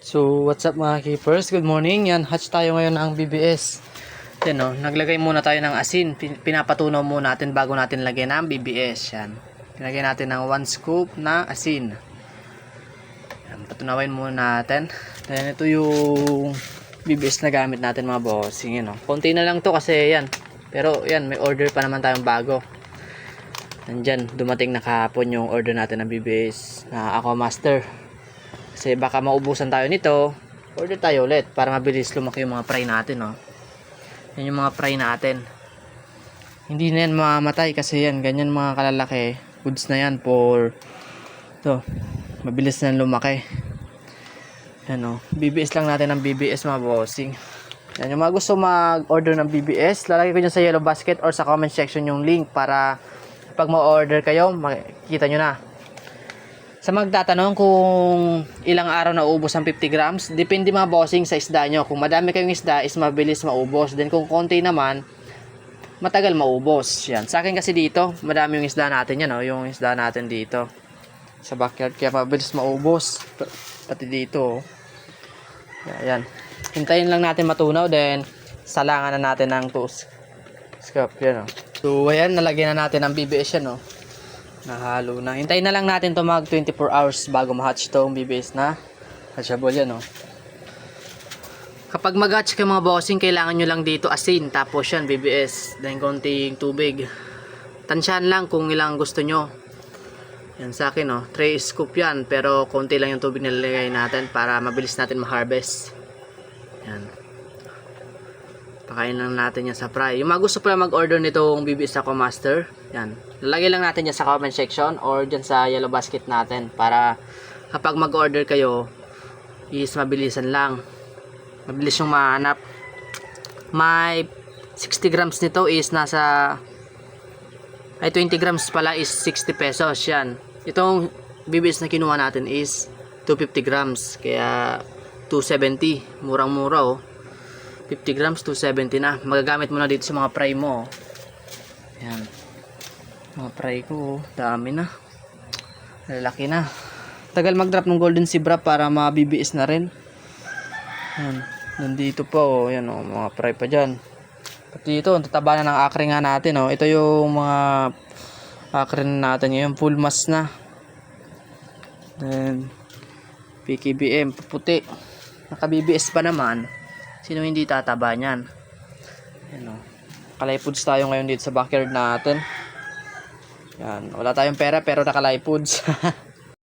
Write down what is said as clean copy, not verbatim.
So, what's up mga keepers? Good morning. Yan, hatch tayo ngayon ng BBS. Yan o, naglagay muna tayo ng asin. Pinapatunaw muna natin bago natin lagyan ng BBS. Yan. Pinagay natin ng 1 scoop na asin. Yan, patunawin muna natin. Then, ito yung BBS na gamit natin mga bossing. Yan o. Konti na lang to kasi yan. Pero yan, may order pa naman tayong bago. Nandyan, dumating na kahapon yung order natin ng BBS na Aqua Master. Kasi baka maubusan tayo nito, order tayo ulit para mabilis lumaki yung mga fry natin, no? Yan yung mga fry natin. Hindi na yan mamamatay kasi yan, ganyan mga kalalaki. Goods na yan for to, mabilis na lumaki. Yan o, BBS lang natin ng BBS mga bossing. Yan, yung mga gusto mag-order ng BBS, lalagay ko dyan sa yellow basket or sa comment section yung link para pag ma-order kayo, makikita nyo na. Sa magtatanong kung ilang araw na ubos ang 50 grams, depende mga bossing sa isda nyo. Kung madami kayong isda, is mabilis maubos. Then kung konti naman, matagal maubos. Yan. Sa akin kasi dito, madami yung isda natin yan. Yung isda natin dito. Sa backyard, kaya mabilis maubos. Pati dito. Yan. Hintayin lang natin matunaw, then salangan na natin ng scrap. Yan. So, ayan, nalagyan na natin ng BBS yan. Nahalo na. Hintayin na lang natin to mag 24 hours bago ma-hatch tong BBS na hatchable yan, Kapag mag-hatch kayo mga bossing, kailangan nyo lang dito asin, tapos yan BBS, then konting tubig. Tansyahan lang kung ilang gusto nyo. Yan sa akin, 3 scoop yan, pero konti lang yung tubig na lalagay natin para mabilis natin ma-harvest. Yan. Pakain lang natin yan sa fry. Yung mga gusto pala mag-order nitong BBS Aqua Master, yan. Lalagay lang natin yan sa comment section or dyan sa yellow basket natin para kapag mag-order kayo is mabilisan lang. Mabilis yung mahanap. May 60 grams nito is nasa 20 grams pala is 60 pesos. Yan. Itong BBS na kinuha natin is 250 grams. Kaya 270. Murang-mura 50 grams, 270 na. Magagamit mo na dito sa mga fry mo. Yan. Mga fry ko, dami na. Lalaki na. Tagal mag-drop ng golden zebra para ma-BBS na rin. Yan. Nandito pa Yan mga fry pa dyan. Pati ito, ang tataba na ng akre nga natin Ito yung mga akre natin ngayon. Full mass na. Then, PKBM, puputi. Naka-BBS pa naman. Sino hindi tataba niyan? Yan Kalay foods tayo ngayon dito sa backyard natin. Yan. Wala tayong pera pero nakalay foods.